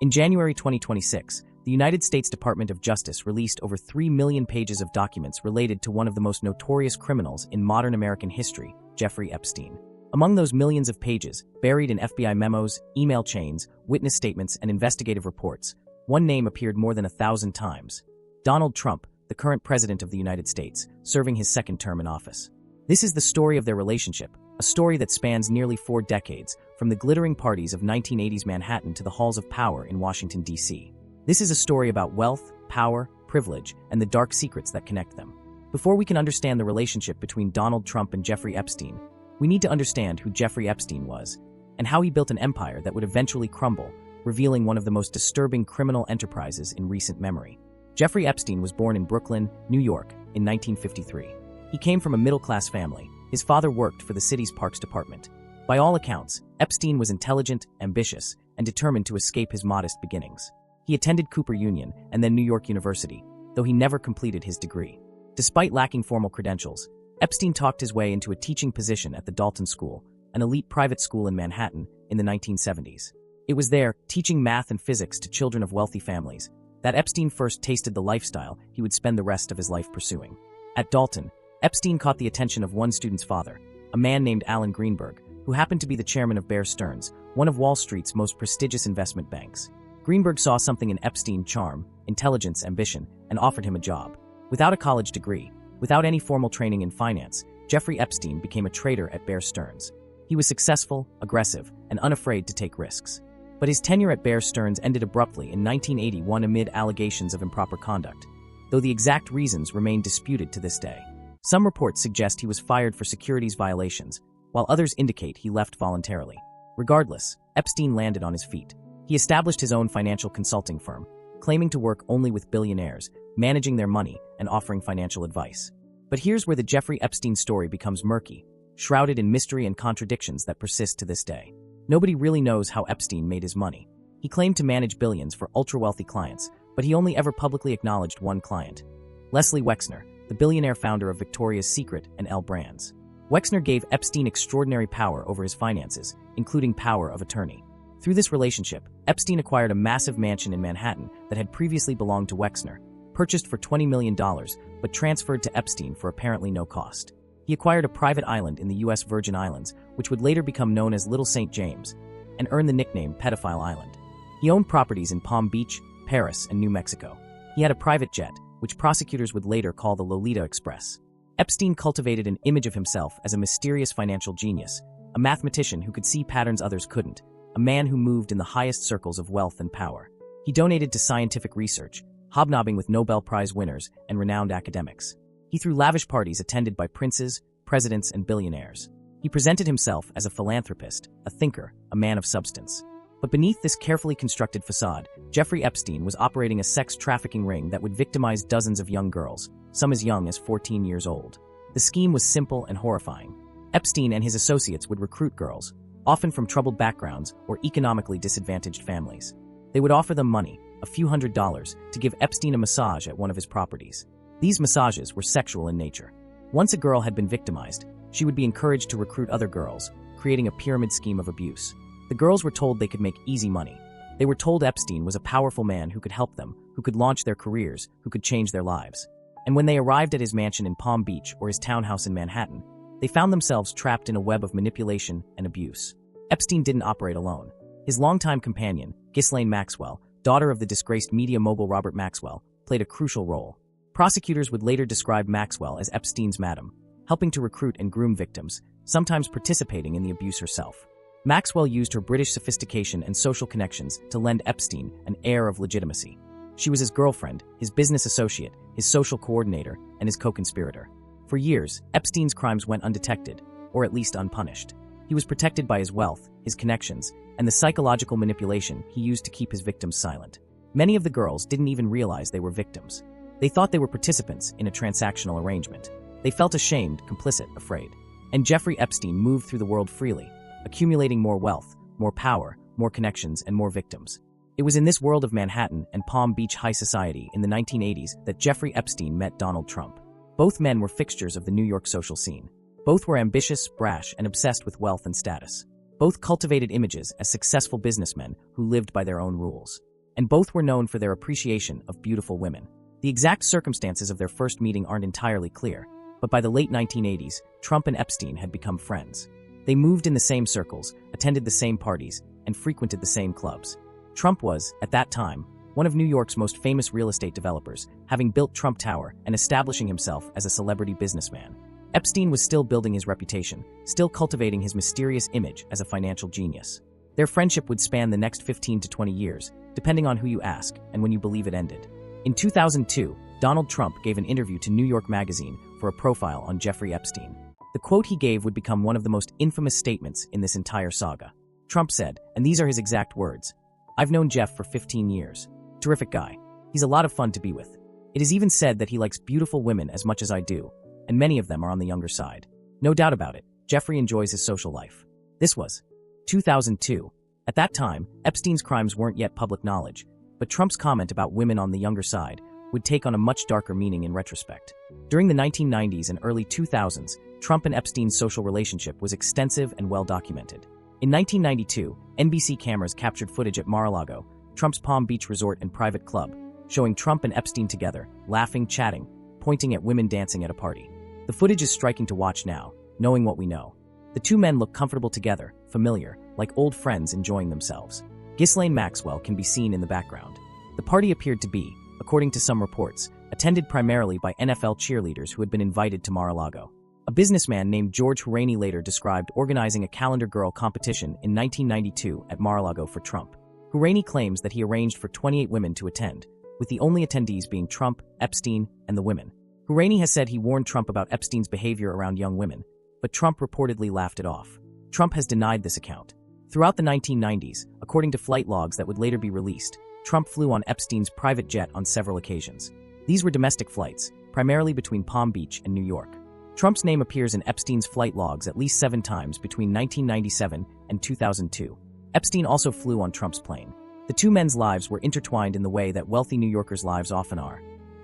In January 2026, the United States Department of Justice released over 3 million pages of documents related to one of the most notorious criminals in modern American history, Jeffrey Epstein. Among those millions of pages, buried in FBI memos, email chains, witness statements, and investigative reports, one name appeared more than 1,000 times: Donald Trump, the current president of the United States, serving his second term in office. This is the story of their relationship, a story that spans nearly 4 decades, from the glittering parties of 1980s Manhattan to the halls of power in Washington, D.C. This is a story about wealth, power, privilege, and the dark secrets that connect them. Before we can understand the relationship between Donald Trump and Jeffrey Epstein, we need to understand who Jeffrey Epstein was, and how he built an empire that would eventually crumble, revealing one of the most disturbing criminal enterprises in recent memory. Jeffrey Epstein was born in Brooklyn, New York, in 1953. He came from a middle-class family. His father worked for the city's parks department. By all accounts, Epstein was intelligent, ambitious, and determined to escape his modest beginnings. He attended Cooper Union and then New York University, though he never completed his degree. Despite lacking formal credentials, Epstein talked his way into a teaching position at the Dalton School, an elite private school in Manhattan, in the 1970s. It was there, teaching math and physics to children of wealthy families, that Epstein first tasted the lifestyle he would spend the rest of his life pursuing. At Dalton, Epstein caught the attention of one student's father, a man named Alan Greenberg, who happened to be the chairman of Bear Stearns, one of Wall Street's most prestigious investment banks. Greenberg saw something in Epstein's charm, intelligence, ambition, and offered him a job. Without a college degree, without any formal training in finance, Jeffrey Epstein became a trader at Bear Stearns. He was successful, aggressive, and unafraid to take risks. But his tenure at Bear Stearns ended abruptly in 1981 amid allegations of improper conduct, though the exact reasons remain disputed to this day. Some reports suggest he was fired for securities violations, while others indicate he left voluntarily. Regardless, Epstein landed on his feet. He established his own financial consulting firm, claiming to work only with billionaires, managing their money, and offering financial advice. But here's where the Jeffrey Epstein story becomes murky, shrouded in mystery and contradictions that persist to this day. Nobody really knows how Epstein made his money. He claimed to manage billions for ultra-wealthy clients, but he only ever publicly acknowledged one client: Leslie Wexner, the billionaire founder of Victoria's Secret and L Brands. Wexner gave Epstein extraordinary power over his finances, including power of attorney. Through this relationship, Epstein acquired a massive mansion in Manhattan that had previously belonged to Wexner, purchased for $20 million, but transferred to Epstein for apparently no cost. He acquired a private island in the U.S. Virgin Islands, which would later become known as Little St. James, and earn the nickname Pedophile Island. He owned properties in Palm Beach, Paris, and New Mexico. He had a private jet, which prosecutors would later call the Lolita Express. Epstein cultivated an image of himself as a mysterious financial genius, a mathematician who could see patterns others couldn't, a man who moved in the highest circles of wealth and power. He donated to scientific research, hobnobbing with Nobel Prize winners and renowned academics. He threw lavish parties attended by princes, presidents, and billionaires. He presented himself as a philanthropist, a thinker, a man of substance. But beneath this carefully constructed facade, Jeffrey Epstein was operating a sex trafficking ring that would victimize dozens of young girls, some as young as 14 years old. The scheme was simple and horrifying. Epstein and his associates would recruit girls, often from troubled backgrounds or economically disadvantaged families. They would offer them money, a few $100s, to give Epstein a massage at one of his properties. These massages were sexual in nature. Once a girl had been victimized, she would be encouraged to recruit other girls, creating a pyramid scheme of abuse. The girls were told they could make easy money. They were told Epstein was a powerful man who could help them, who could launch their careers, who could change their lives. And when they arrived at his mansion in Palm Beach or his townhouse in Manhattan, they found themselves trapped in a web of manipulation and abuse. Epstein didn't operate alone. His longtime companion, Ghislaine Maxwell, daughter of the disgraced media mogul Robert Maxwell, played a crucial role. Prosecutors would later describe Maxwell as Epstein's madam, helping to recruit and groom victims, sometimes participating in the abuse herself. Maxwell used her British sophistication and social connections to lend Epstein an air of legitimacy. She was his girlfriend, his business associate, his social coordinator, and his co-conspirator. For years, Epstein's crimes went undetected, or at least unpunished. He was protected by his wealth, his connections, and the psychological manipulation he used to keep his victims silent. Many of the girls didn't even realize they were victims. They thought they were participants in a transactional arrangement. They felt ashamed, complicit, afraid. And Jeffrey Epstein moved through the world freely, accumulating more wealth, more power, more connections, and more victims. It was in this world of Manhattan and Palm Beach high society in the 1980s that Jeffrey Epstein met Donald Trump. Both men were fixtures of the New York social scene. Both were ambitious, brash, and obsessed with wealth and status. Both cultivated images as successful businessmen who lived by their own rules. And both were known for their appreciation of beautiful women. The exact circumstances of their first meeting aren't entirely clear, but by the late 1980s, Trump and Epstein had become friends. They moved in the same circles, attended the same parties, and frequented the same clubs. Trump was, at that time, one of New York's most famous real estate developers, having built Trump Tower and establishing himself as a celebrity businessman. Epstein was still building his reputation, still cultivating his mysterious image as a financial genius. Their friendship would span the next 15 to 20 years, depending on who you ask and when you believe it ended. In 2002, Donald Trump gave an interview to New York Magazine for a profile on Jeffrey Epstein. The quote he gave would become one of the most infamous statements in this entire saga. Trump said, and these are his exact words, "I've known Jeff for 15 years. Terrific guy. He's a lot of fun to be with. It is even said that he likes beautiful women as much as I do, and many of them are on the younger side. No doubt about it, Jeffrey enjoys his social life." This was 2002. At that time, Epstein's crimes weren't yet public knowledge, but Trump's comment about women on the younger side would take on a much darker meaning in retrospect. During the 1990s and early 2000s, Trump and Epstein's social relationship was extensive and well documented. In 1992, NBC cameras captured footage at Mar-a-Lago, Trump's Palm Beach resort and private club, showing Trump and Epstein together, laughing, chatting, pointing at women dancing at a party. The footage is striking to watch now, knowing what we know. The two men look comfortable together, familiar, like old friends enjoying themselves. Ghislaine Maxwell can be seen in the background. The party appeared to be, according to some reports, attended primarily by NFL cheerleaders who had been invited to Mar-a-Lago. A businessman named George Hourani later described organizing a calendar girl competition in 1992 at Mar-a-Lago for Trump. Hourani claims that he arranged for 28 women to attend, with the only attendees being Trump, Epstein, and the women. Hourani has said he warned Trump about Epstein's behavior around young women, but Trump reportedly laughed it off. Trump has denied this account. Throughout the 1990s, according to flight logs that would later be released, Trump flew on Epstein's private jet on several occasions. These were domestic flights, primarily between Palm Beach and New York. Trump's name appears in Epstein's flight logs at least 7 times between 1997 and 2002. Epstein also flew on Trump's plane. The two men's lives were intertwined in the way that wealthy New Yorkers' lives often are,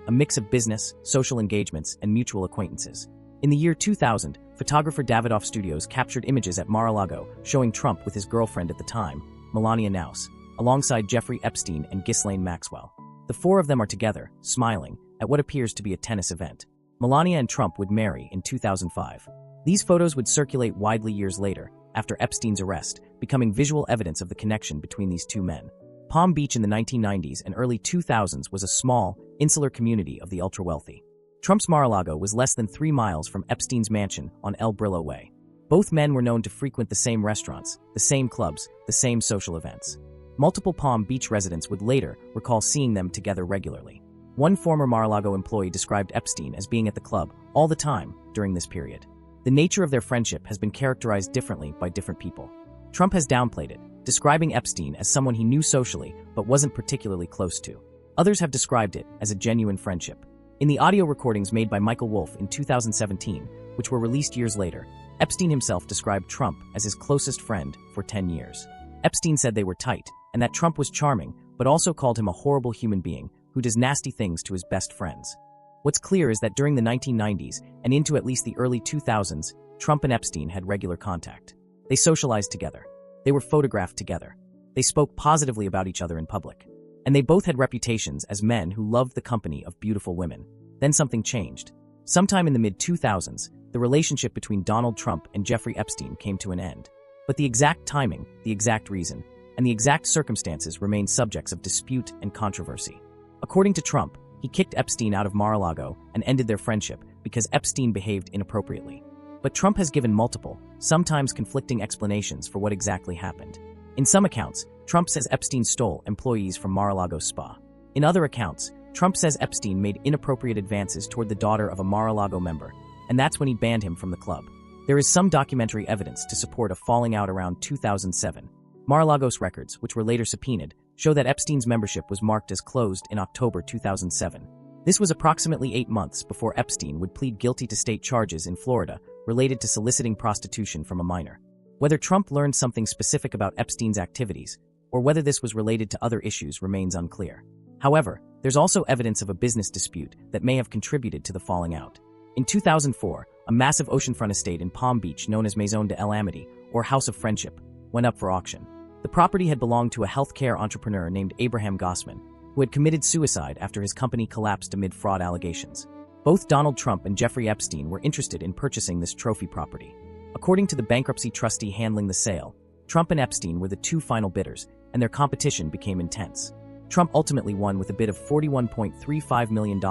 a mix of business, social engagements, and mutual acquaintances. In the year 2000, photographer Davidoff Studios captured images at Mar-a-Lago showing Trump with his girlfriend at the time, Melania Knauss, alongside Jeffrey Epstein and Ghislaine Maxwell. The four of them are together, smiling, at what appears to be a tennis event. Melania and Trump would marry in 2005. These photos would circulate widely years later, after Epstein's arrest, becoming visual evidence of the connection between these two men. Palm Beach in the 1990s and early 2000s was a small, insular community of the ultra-wealthy. Trump's Mar-a-Lago was less than 3 miles from Epstein's mansion on El Brillo Way. Both men were known to frequent the same restaurants, the same clubs, the same social events. Multiple Palm Beach residents would later recall seeing them together regularly. One former Mar-a-Lago employee described Epstein as being at the club all the time during this period. The nature of their friendship has been characterized differently by different people. Trump has downplayed it, describing Epstein as someone he knew socially but wasn't particularly close to. Others have described it as a genuine friendship. In the audio recordings made by Michael Wolff in 2017, which were released years later, Epstein himself described Trump as his closest friend for 10 years. Epstein said they were tight, and that Trump was charming, but also called him a horrible human being who does nasty things to his best friends. What's clear is that during the 1990s and into at least the early 2000s, Trump and Epstein had regular contact. They socialized together. They were photographed together. They spoke positively about each other in public. And they both had reputations as men who loved the company of beautiful women. Then something changed. Sometime in the mid-2000s, the relationship between Donald Trump and Jeffrey Epstein came to an end. But the exact timing, the exact reason, and the exact circumstances remain subjects of dispute and controversy. According to Trump, he kicked Epstein out of Mar-a-Lago and ended their friendship because Epstein behaved inappropriately. But Trump has given multiple, sometimes conflicting explanations for what exactly happened. In some accounts, Trump says Epstein stole employees from Mar-a-Lago spa. In other accounts, Trump says Epstein made inappropriate advances toward the daughter of a Mar-a-Lago member, and that's when he banned him from the club. There is some documentary evidence to support a falling out around 2007. Mar-a-Lago's records, which were later subpoenaed, show that Epstein's membership was marked as closed in October 2007. This was approximately 8 months before Epstein would plead guilty to state charges in Florida related to soliciting prostitution from a minor. Whether Trump learned something specific about Epstein's activities, or whether this was related to other issues remains unclear. However, there's also evidence of a business dispute that may have contributed to the falling out. In 2004, a massive oceanfront estate in Palm Beach known as Maison de l'Amity, or House of Friendship, went up for auction. The property had belonged to a healthcare entrepreneur named Abraham Gossman, who had committed suicide after his company collapsed amid fraud allegations. Both Donald Trump and Jeffrey Epstein were interested in purchasing this trophy property. According to the bankruptcy trustee handling the sale, Trump and Epstein were the two final bidders, and their competition became intense. Trump ultimately won with a bid of $41.35 million,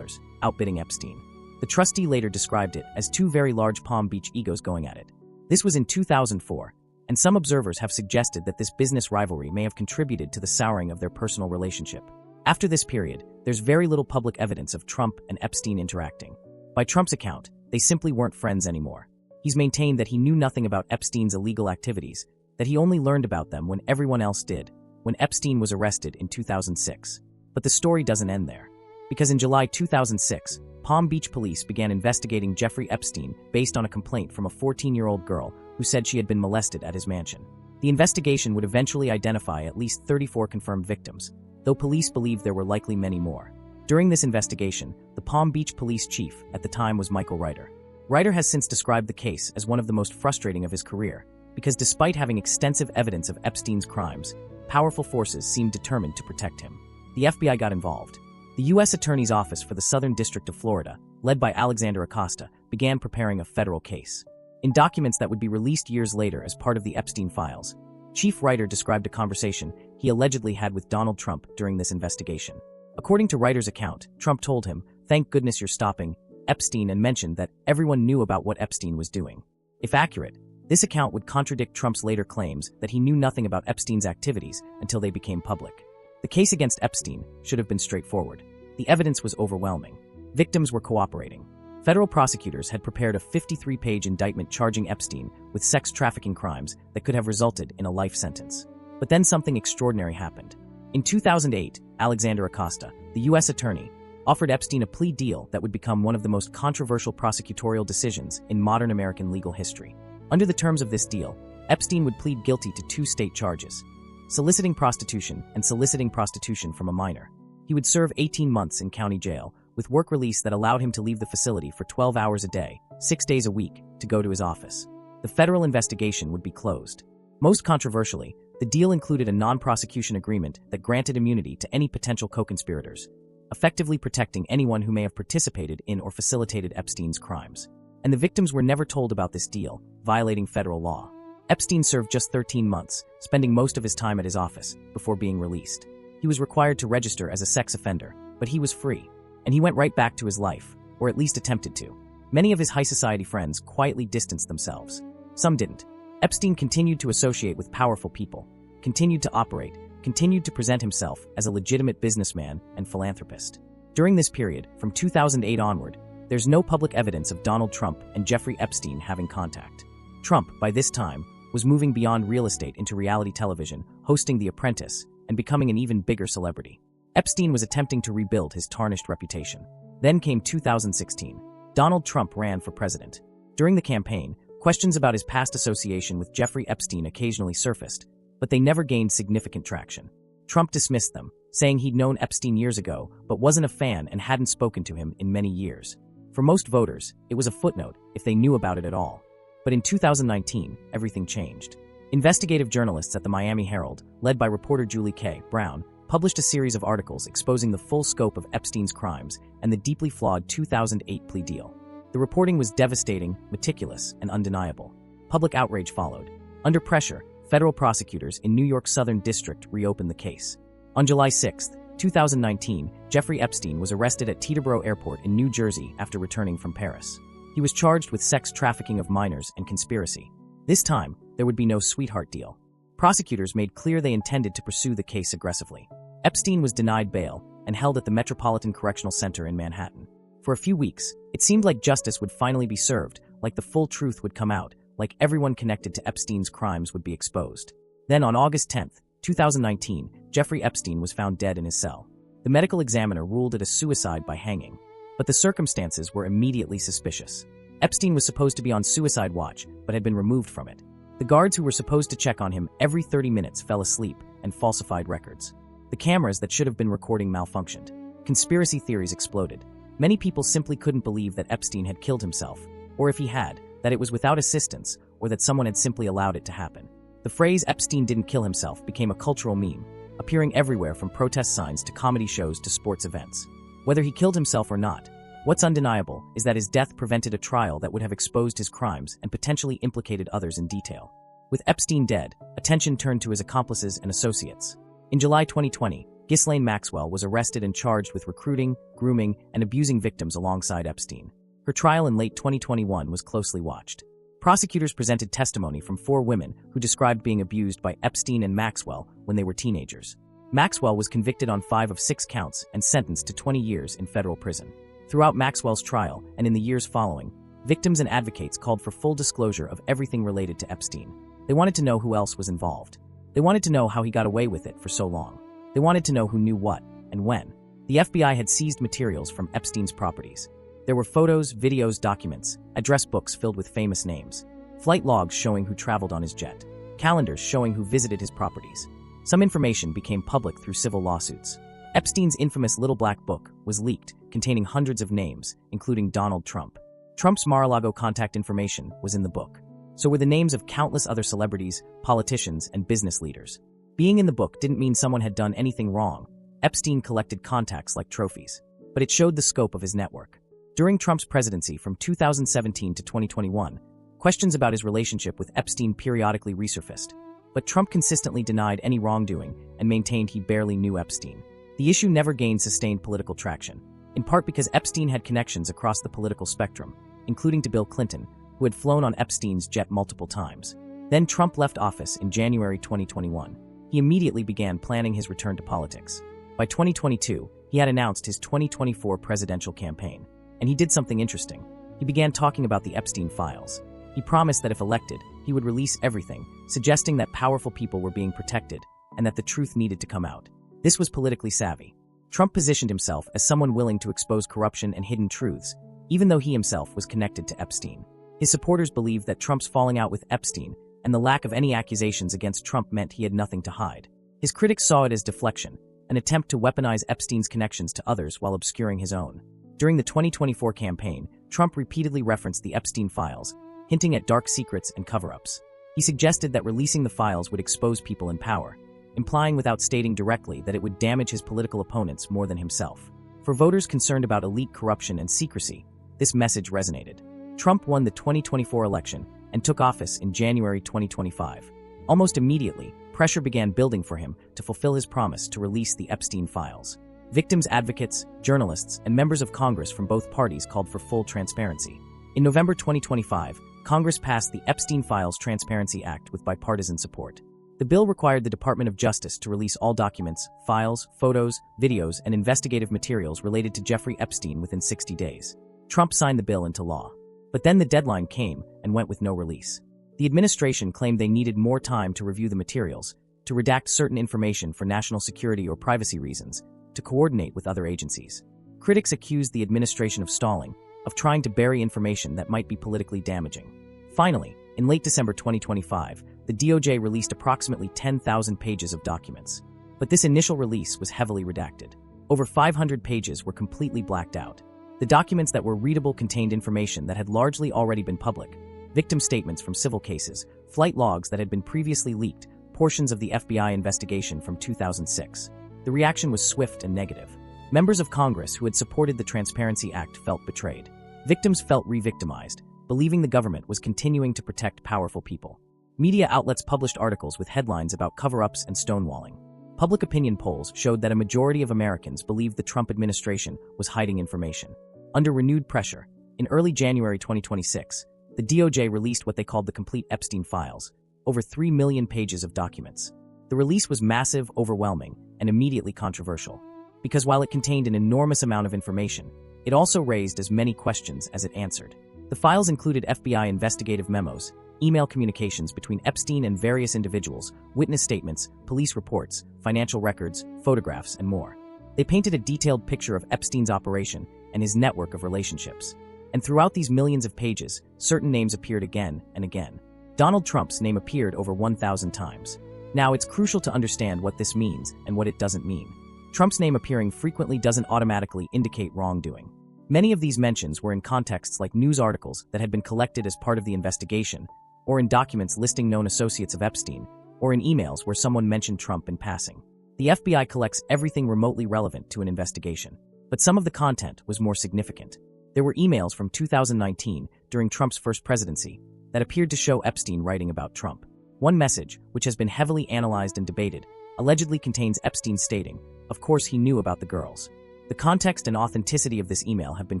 outbidding Epstein. The trustee later described it as two very large Palm Beach egos going at it. This was in 2004, and some observers have suggested that this business rivalry may have contributed to the souring of their personal relationship. After this period, there's very little public evidence of Trump and Epstein interacting. By Trump's account, they simply weren't friends anymore. He's maintained that he knew nothing about Epstein's illegal activities, that he only learned about them when everyone else did, when Epstein was arrested in 2006. But the story doesn't end there. Because in July 2006, Palm Beach police began investigating Jeffrey Epstein based on a complaint from a 14-year-old girl who said she had been molested at his mansion. The investigation would eventually identify at least 34 confirmed victims, though police believed there were likely many more. During this investigation, the Palm Beach police chief at the time was Michael Reiter. Reiter has since described the case as one of the most frustrating of his career, because despite having extensive evidence of Epstein's crimes, powerful forces seemed determined to protect him. The FBI got involved. The U.S. Attorney's Office for the Southern District of Florida, led by Alexander Acosta, began preparing a federal case. In documents that would be released years later as part of the Epstein files, Chief Reiter described a conversation he allegedly had with Donald Trump during this investigation. According to Reiter's account, Trump told him, "Thank goodness you're stopping Epstein," and mentioned that everyone knew about what Epstein was doing. If accurate, this account would contradict Trump's later claims that he knew nothing about Epstein's activities until they became public. The case against Epstein should have been straightforward. The evidence was overwhelming. Victims were cooperating. Federal prosecutors had prepared a 53-page indictment charging Epstein with sex trafficking crimes that could have resulted in a life sentence. But then something extraordinary happened. In 2008, Alexander Acosta, the U.S. attorney, offered Epstein a plea deal that would become one of the most controversial prosecutorial decisions in modern American legal history. Under the terms of this deal, Epstein would plead guilty to two state charges: soliciting prostitution and soliciting prostitution from a minor. He would serve 18 months in county jail, with work release that allowed him to leave the facility for 12 hours a day, 6 days a week, to go to his office. The federal investigation would be closed. Most controversially, the deal included a non-prosecution agreement that granted immunity to any potential co-conspirators, effectively protecting anyone who may have participated in or facilitated Epstein's crimes. And the victims were never told about this deal, violating federal law. Epstein served just 13 months, spending most of his time at his office, before being released. He was required to register as a sex offender, but he was free, and he went right back to his life, or at least attempted to. Many of his high society friends quietly distanced themselves. Some didn't. Epstein continued to associate with powerful people, continued to operate, continued to present himself as a legitimate businessman and philanthropist. During this period, from 2008 onward, there's no public evidence of Donald Trump and Jeffrey Epstein having contact. Trump, by this time, was moving beyond real estate into reality television, hosting The Apprentice, and becoming an even bigger celebrity. Epstein was attempting to rebuild his tarnished reputation. Then came 2016. Donald Trump ran for president. During the campaign, questions about his past association with Jeffrey Epstein occasionally surfaced, but they never gained significant traction. Trump dismissed them, saying he'd known Epstein years ago, but wasn't a fan and hadn't spoken to him in many years. For most voters, it was a footnote, if they knew about it at all. But in 2019, everything changed. Investigative journalists at the Miami Herald, led by reporter Julie K. Brown, published a series of articles exposing the full scope of Epstein's crimes and the deeply flawed 2008 plea deal. The reporting was devastating, meticulous, and undeniable. Public outrage followed. Under pressure, federal prosecutors in New York's Southern District reopened the case. On July 6, 2019, Jeffrey Epstein was arrested at Teterboro Airport in New Jersey after returning from Paris. He was charged with sex trafficking of minors and conspiracy. This time, there would be no sweetheart deal. Prosecutors made clear they intended to pursue the case aggressively. Epstein was denied bail and held at the Metropolitan Correctional Center in Manhattan. For a few weeks, it seemed like justice would finally be served, like the full truth would come out, like everyone connected to Epstein's crimes would be exposed. Then on August 10, 2019, Jeffrey Epstein was found dead in his cell. The medical examiner ruled it a suicide by hanging, but the circumstances were immediately suspicious. Epstein was supposed to be on suicide watch, but had been removed from it. The guards who were supposed to check on him every 30 minutes fell asleep and falsified records. The cameras that should have been recording malfunctioned. Conspiracy theories exploded. Many people simply couldn't believe that Epstein had killed himself, or if he had, that it was without assistance, or that someone had simply allowed it to happen. The phrase "Epstein didn't kill himself" became a cultural meme, appearing everywhere from protest signs to comedy shows to sports events. Whether he killed himself or not, what's undeniable is that his death prevented a trial that would have exposed his crimes and potentially implicated others in detail. With Epstein dead, attention turned to his accomplices and associates. In July 2020, Ghislaine Maxwell was arrested and charged with recruiting, grooming, and abusing victims alongside Epstein. Her trial in late 2021 was closely watched. Prosecutors presented testimony from 4 women who described being abused by Epstein and Maxwell when they were teenagers. Maxwell was convicted on 5 of 6 counts and sentenced to 20 years in federal prison. Throughout Maxwell's trial and in the years following, victims and advocates called for full disclosure of everything related to Epstein. They wanted to know who else was involved. They wanted to know how he got away with it for so long. They wanted to know who knew what and when. The FBI had seized materials from Epstein's properties. There were photos, videos, documents, address books filled with famous names, flight logs showing who traveled on his jet, calendars showing who visited his properties. Some information became public through civil lawsuits. Epstein's infamous Little Black Book was leaked, containing hundreds of names, including Donald Trump. Trump's Mar-a-Lago contact information was in the book. So were the names of countless other celebrities, politicians, and business leaders. Being in the book didn't mean someone had done anything wrong. Epstein collected contacts like trophies, but it showed the scope of his network. During Trump's presidency from 2017 to 2021, questions about his relationship with Epstein periodically resurfaced, but Trump consistently denied any wrongdoing and maintained he barely knew Epstein. The issue never gained sustained political traction, in part because Epstein had connections across the political spectrum, including to Bill Clinton, who had flown on Epstein's jet multiple times. Then Trump left office in January 2021. He immediately began planning his return to politics. By 2022, he had announced his 2024 presidential campaign. And he did something interesting. He began talking about the Epstein files. He promised that if elected, he would release everything, suggesting that powerful people were being protected and that the truth needed to come out. This was politically savvy. Trump positioned himself as someone willing to expose corruption and hidden truths, even though he himself was connected to Epstein. His supporters believed that Trump's falling out with Epstein and the lack of any accusations against Trump meant he had nothing to hide. His critics saw it as deflection, an attempt to weaponize Epstein's connections to others while obscuring his own. During the 2024 campaign, Trump repeatedly referenced the Epstein files, hinting at dark secrets and cover-ups. He suggested that releasing the files would expose people in power, implying without stating directly that it would damage his political opponents more than himself. For voters concerned about elite corruption and secrecy, this message resonated. Trump won the 2024 election and took office in January 2025. Almost immediately, pressure began building for him to fulfill his promise to release the Epstein files. Victims' advocates, journalists, and members of Congress from both parties called for full transparency. In November 2025, Congress passed the Epstein Files Transparency Act with bipartisan support. The bill required the Department of Justice to release all documents, files, photos, videos, and investigative materials related to Jeffrey Epstein within 60 days. Trump signed the bill into law. But then the deadline came and went with no release. The administration claimed they needed more time to review the materials, to redact certain information for national security or privacy reasons, to coordinate with other agencies. Critics accused the administration of stalling, of trying to bury information that might be politically damaging. Finally, in late December 2025, the DOJ released approximately 10,000 pages of documents. But this initial release was heavily redacted. Over 500 pages were completely blacked out. The documents that were readable contained information that had largely already been public, victim statements from civil cases, flight logs that had been previously leaked, portions of the FBI investigation from 2006. The reaction was swift and negative. Members of Congress who had supported the Transparency Act felt betrayed. Victims felt re-victimized, believing the government was continuing to protect powerful people. Media outlets published articles with headlines about cover-ups and stonewalling. Public opinion polls showed that a majority of Americans believed the Trump administration was hiding information. Under renewed pressure, in early January 2026, the DOJ released what they called the complete Epstein files, over 3 million pages of documents. The release was massive, overwhelming, and immediately controversial, because while it contained an enormous amount of information, it also raised as many questions as it answered. The files included FBI investigative memos, email communications between Epstein and various individuals, witness statements, police reports, financial records, photographs, and more. They painted a detailed picture of Epstein's operation and his network of relationships. And throughout these millions of pages, certain names appeared again and again. Donald Trump's name appeared over 1,000 times. Now, it's crucial to understand what this means and what it doesn't mean. Trump's name appearing frequently doesn't automatically indicate wrongdoing. Many of these mentions were in contexts like news articles that had been collected as part of the investigation, or in documents listing known associates of Epstein, or in emails where someone mentioned Trump in passing. The FBI collects everything remotely relevant to an investigation, but some of the content was more significant. There were emails from 2019, during Trump's first presidency, that appeared to show Epstein writing about Trump. One message, which has been heavily analyzed and debated, allegedly contains Epstein stating, "Of course he knew about the girls." The context and authenticity of this email have been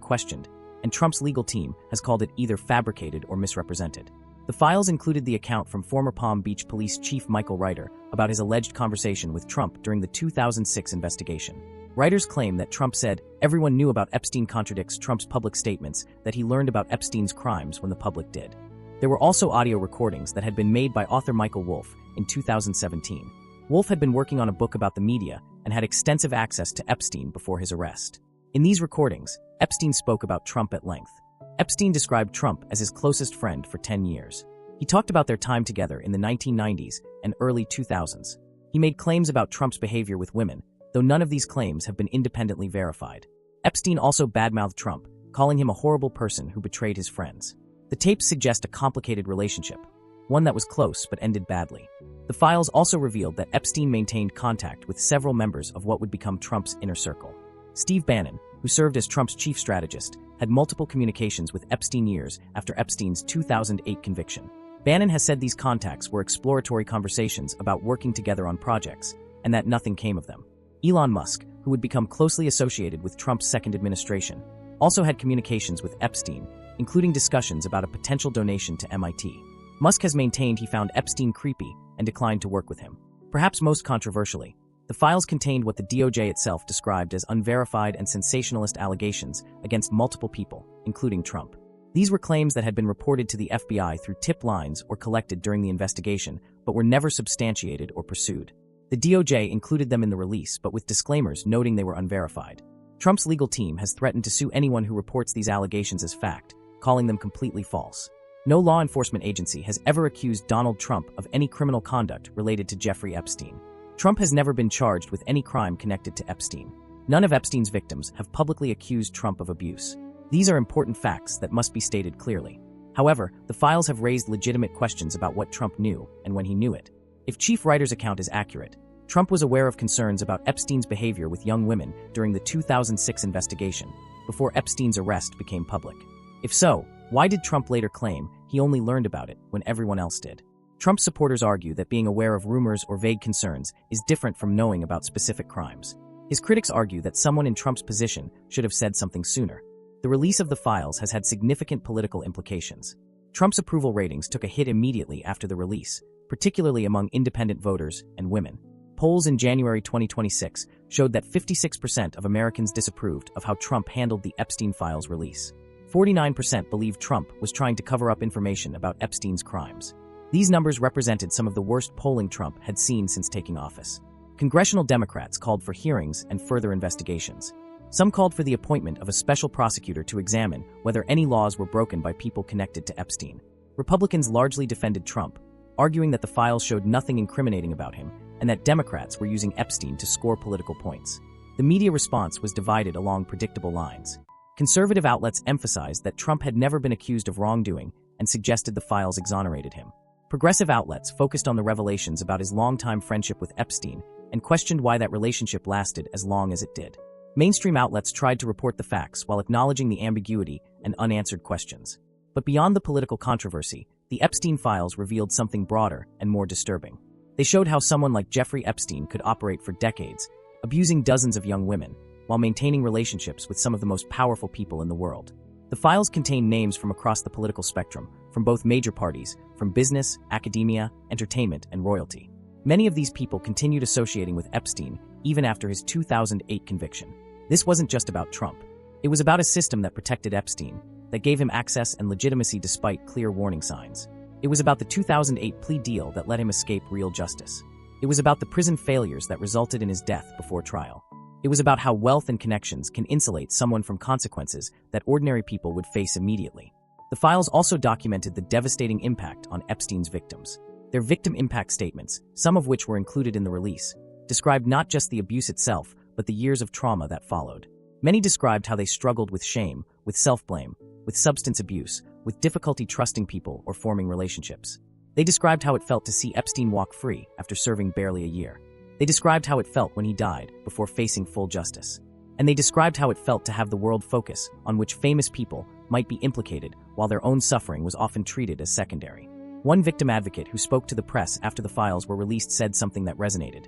questioned, and Trump's legal team has called it either fabricated or misrepresented. The files included the account from former Palm Beach Police Chief Michael Reiter about his alleged conversation with Trump during the 2006 investigation. Reiter's claim that Trump said everyone knew about Epstein contradicts Trump's public statements that he learned about Epstein's crimes when the public did. There were also audio recordings that had been made by author Michael Wolff in 2017. Wolff had been working on a book about the media and had extensive access to Epstein before his arrest. In these recordings, Epstein spoke about Trump at length. Epstein described Trump as his closest friend for 10 years. He talked about their time together in the 1990s and early 2000s. He made claims about Trump's behavior with women, though none of these claims have been independently verified. Epstein also badmouthed Trump, calling him a horrible person who betrayed his friends. The tapes suggest a complicated relationship, one that was close but ended badly. The files also revealed that Epstein maintained contact with several members of what would become Trump's inner circle. Steve Bannon, who served as Trump's chief strategist, had multiple communications with Epstein years after Epstein's 2008 conviction. Bannon has said these contacts were exploratory conversations about working together on projects, and that nothing came of them. Elon Musk, who would become closely associated with Trump's second administration, also had communications with Epstein, including discussions about a potential donation to MIT. Musk has maintained he found Epstein creepy and declined to work with him. Perhaps most controversially, the files contained what the DOJ itself described as unverified and sensationalist allegations against multiple people, including Trump. These were claims that had been reported to the FBI through tip lines or collected during the investigation, but were never substantiated or pursued. The DOJ included them in the release, but with disclaimers noting they were unverified. Trump's legal team has threatened to sue anyone who reports these allegations as fact, calling them completely false. No law enforcement agency has ever accused Donald Trump of any criminal conduct related to Jeffrey Epstein. Trump has never been charged with any crime connected to Epstein. None of Epstein's victims have publicly accused Trump of abuse. These are important facts that must be stated clearly. However, the files have raised legitimate questions about what Trump knew and when he knew it. If Chief Reiter's account is accurate, Trump was aware of concerns about Epstein's behavior with young women during the 2006 investigation, before Epstein's arrest became public. If so, why did Trump later claim he only learned about it when everyone else did? Trump supporters argue that being aware of rumors or vague concerns is different from knowing about specific crimes. His critics argue that someone in Trump's position should have said something sooner. The release of the files has had significant political implications. Trump's approval ratings took a hit immediately after the release, particularly among independent voters and women. Polls in January 2026 showed that 56% of Americans disapproved of how Trump handled the Epstein files release. 49% believed Trump was trying to cover up information about Epstein's crimes. These numbers represented some of the worst polling Trump had seen since taking office. Congressional Democrats called for hearings and further investigations. Some called for the appointment of a special prosecutor to examine whether any laws were broken by people connected to Epstein. Republicans largely defended Trump, arguing that the files showed nothing incriminating about him and that Democrats were using Epstein to score political points. The media response was divided along predictable lines. Conservative outlets emphasized that Trump had never been accused of wrongdoing and suggested the files exonerated him. Progressive outlets focused on the revelations about his longtime friendship with Epstein and questioned why that relationship lasted as long as it did. Mainstream outlets tried to report the facts while acknowledging the ambiguity and unanswered questions. But beyond the political controversy, the Epstein files revealed something broader and more disturbing. They showed how someone like Jeffrey Epstein could operate for decades, abusing dozens of young women, while maintaining relationships with some of the most powerful people in the world. The files contain names from across the political spectrum, from both major parties, from business, academia, entertainment, and royalty. Many of these people continued associating with Epstein even after his 2008 conviction. This wasn't just about Trump. It was about a system that protected Epstein, that gave him access and legitimacy despite clear warning signs. It was about the 2008 plea deal that let him escape real justice. It was about the prison failures that resulted in his death before trial. It was about how wealth and connections can insulate someone from consequences that ordinary people would face immediately. The files also documented the devastating impact on Epstein's victims. Their victim impact statements, some of which were included in the release, described not just the abuse itself, but the years of trauma that followed. Many described how they struggled with shame, with self-blame, with substance abuse, with difficulty trusting people or forming relationships. They described how it felt to see Epstein walk free after serving barely a year. They described how it felt when he died before facing full justice. And they described how it felt to have the world focus on which famous people might be implicated while their own suffering was often treated as secondary. One victim advocate who spoke to the press after the files were released said something that resonated.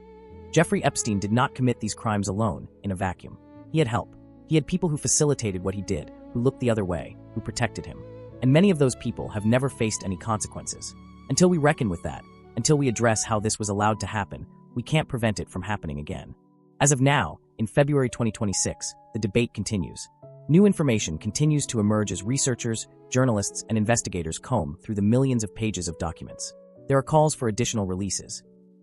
Jeffrey Epstein did not commit these crimes alone, in a vacuum. He had help. He had people who facilitated what he did, who looked the other way, who protected him. And many of those people have never faced any consequences. Until we reckon with that, until we address how this was allowed to happen, we can't prevent it from happening again. As of now, in February 2026, the debate continues. New information continues to emerge as researchers, journalists, and investigators comb through the millions of pages of documents. There are calls for additional releases.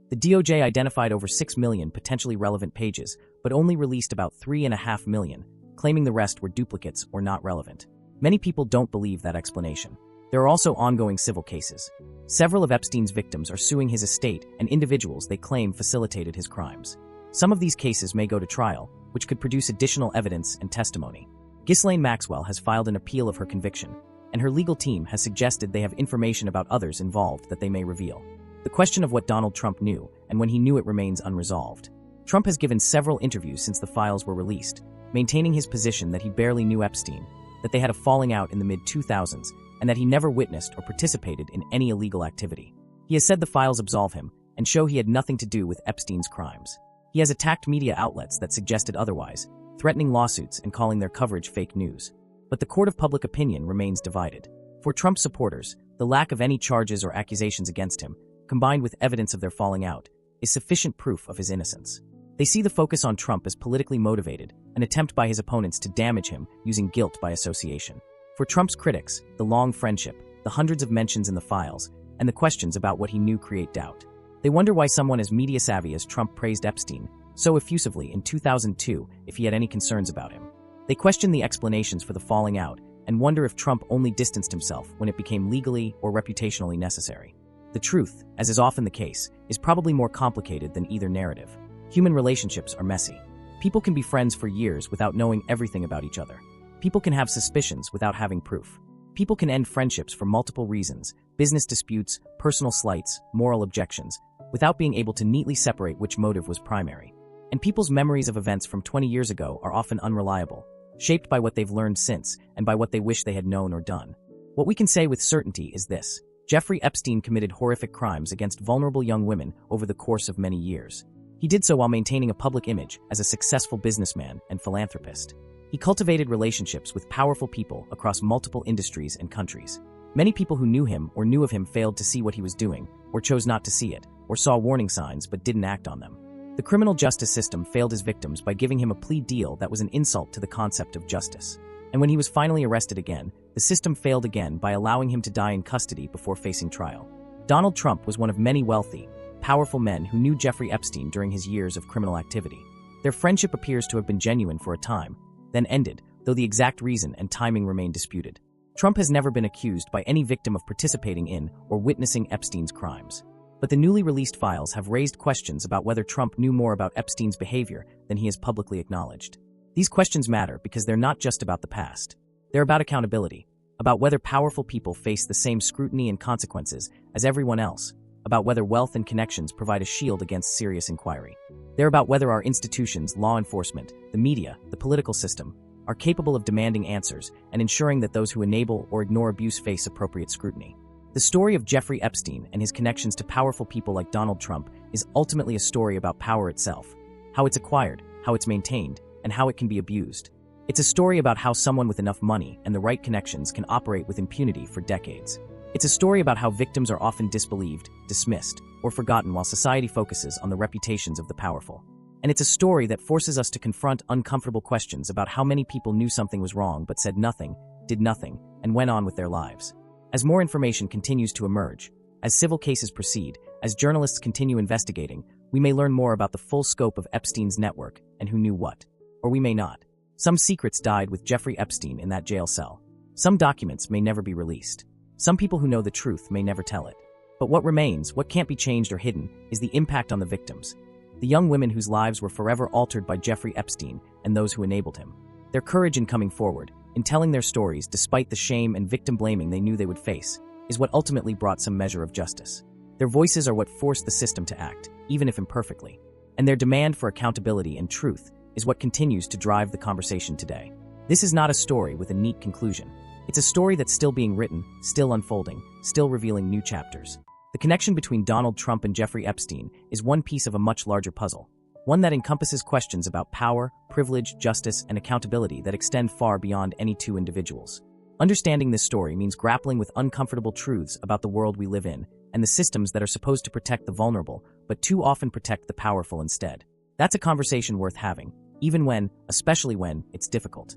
The DOJ identified over 6 million potentially relevant pages, but only released about 3.5 million, claiming the rest were duplicates or not relevant. Many people don't believe that explanation. There are also ongoing civil cases. Several of Epstein's victims are suing his estate and individuals they claim facilitated his crimes. Some of these cases may go to trial, which could produce additional evidence and testimony. Ghislaine Maxwell has filed an appeal of her conviction, and her legal team has suggested they have information about others involved that they may reveal. The question of what Donald Trump knew and when he knew it remains unresolved. Trump has given several interviews since the files were released, maintaining his position that he barely knew Epstein, that they had a falling out in the mid-2000s, and that he never witnessed or participated in any illegal activity. He has said the files absolve him and show he had nothing to do with Epstein's crimes. He has attacked media outlets that suggested otherwise, threatening lawsuits and calling their coverage fake news. But the court of public opinion remains divided. For Trump supporters, the lack of any charges or accusations against him, combined with evidence of their falling out, is sufficient proof of his innocence. They see the focus on Trump as politically motivated, an attempt by his opponents to damage him using guilt by association. For Trump's critics, the long friendship, the hundreds of mentions in the files, and the questions about what he knew create doubt. They wonder why someone as media-savvy as Trump praised Epstein so effusively in 2002 if he had any concerns about him. They question the explanations for the falling out and wonder if Trump only distanced himself when it became legally or reputationally necessary. The truth, as is often the case, is probably more complicated than either narrative. Human relationships are messy. People can be friends for years without knowing everything about each other. People can have suspicions without having proof. People can end friendships for multiple reasons, business disputes, personal slights, moral objections, without being able to neatly separate which motive was primary. And people's memories of events from 20 years ago are often unreliable, shaped by what they've learned since and by what they wish they had known or done. What we can say with certainty is this: Jeffrey Epstein committed horrific crimes against vulnerable young women over the course of many years. He did so while maintaining a public image as a successful businessman and philanthropist. He cultivated relationships with powerful people across multiple industries and countries. Many people who knew him or knew of him failed to see what he was doing, or chose not to see it, or saw warning signs but didn't act on them. The criminal justice system failed his victims by giving him a plea deal that was an insult to the concept of justice. And when he was finally arrested again, the system failed again by allowing him to die in custody before facing trial. Donald Trump was one of many wealthy, powerful men who knew Jeffrey Epstein during his years of criminal activity. Their friendship appears to have been genuine for a time, then ended, though the exact reason and timing remain disputed. Trump has never been accused by any victim of participating in or witnessing Epstein's crimes. But the newly released files have raised questions about whether Trump knew more about Epstein's behavior than he has publicly acknowledged. These questions matter because they're not just about the past. They're about accountability, about whether powerful people face the same scrutiny and consequences as everyone else, about whether wealth and connections provide a shield against serious inquiry. They're about whether our institutions, law enforcement, the media, the political system, are capable of demanding answers and ensuring that those who enable or ignore abuse face appropriate scrutiny. The story of Jeffrey Epstein and his connections to powerful people like Donald Trump is ultimately a story about power itself, how it's acquired, how it's maintained, and how it can be abused. It's a story about how someone with enough money and the right connections can operate with impunity for decades. It's a story about how victims are often disbelieved, dismissed, or forgotten while society focuses on the reputations of the powerful. And it's a story that forces us to confront uncomfortable questions about how many people knew something was wrong but said nothing, did nothing, and went on with their lives. As more information continues to emerge, as civil cases proceed, as journalists continue investigating, we may learn more about the full scope of Epstein's network and who knew what. Or we may not. Some secrets died with Jeffrey Epstein in that jail cell. Some documents may never be released. Some people who know the truth may never tell it. But what remains, what can't be changed or hidden, is the impact on the victims. The young women whose lives were forever altered by Jeffrey Epstein and those who enabled him. Their courage in coming forward, in telling their stories despite the shame and victim blaming they knew they would face, is what ultimately brought some measure of justice. Their voices are what forced the system to act, even if imperfectly, and their demand for accountability and truth is what continues to drive the conversation today. This is not a story with a neat conclusion. It's a story that's still being written, still unfolding, still revealing new chapters. The connection between Donald Trump and Jeffrey Epstein is one piece of a much larger puzzle, one that encompasses questions about power, privilege, justice, and accountability that extend far beyond any two individuals. Understanding this story means grappling with uncomfortable truths about the world we live in and the systems that are supposed to protect the vulnerable, but too often protect the powerful instead. That's a conversation worth having, even when, especially when, it's difficult.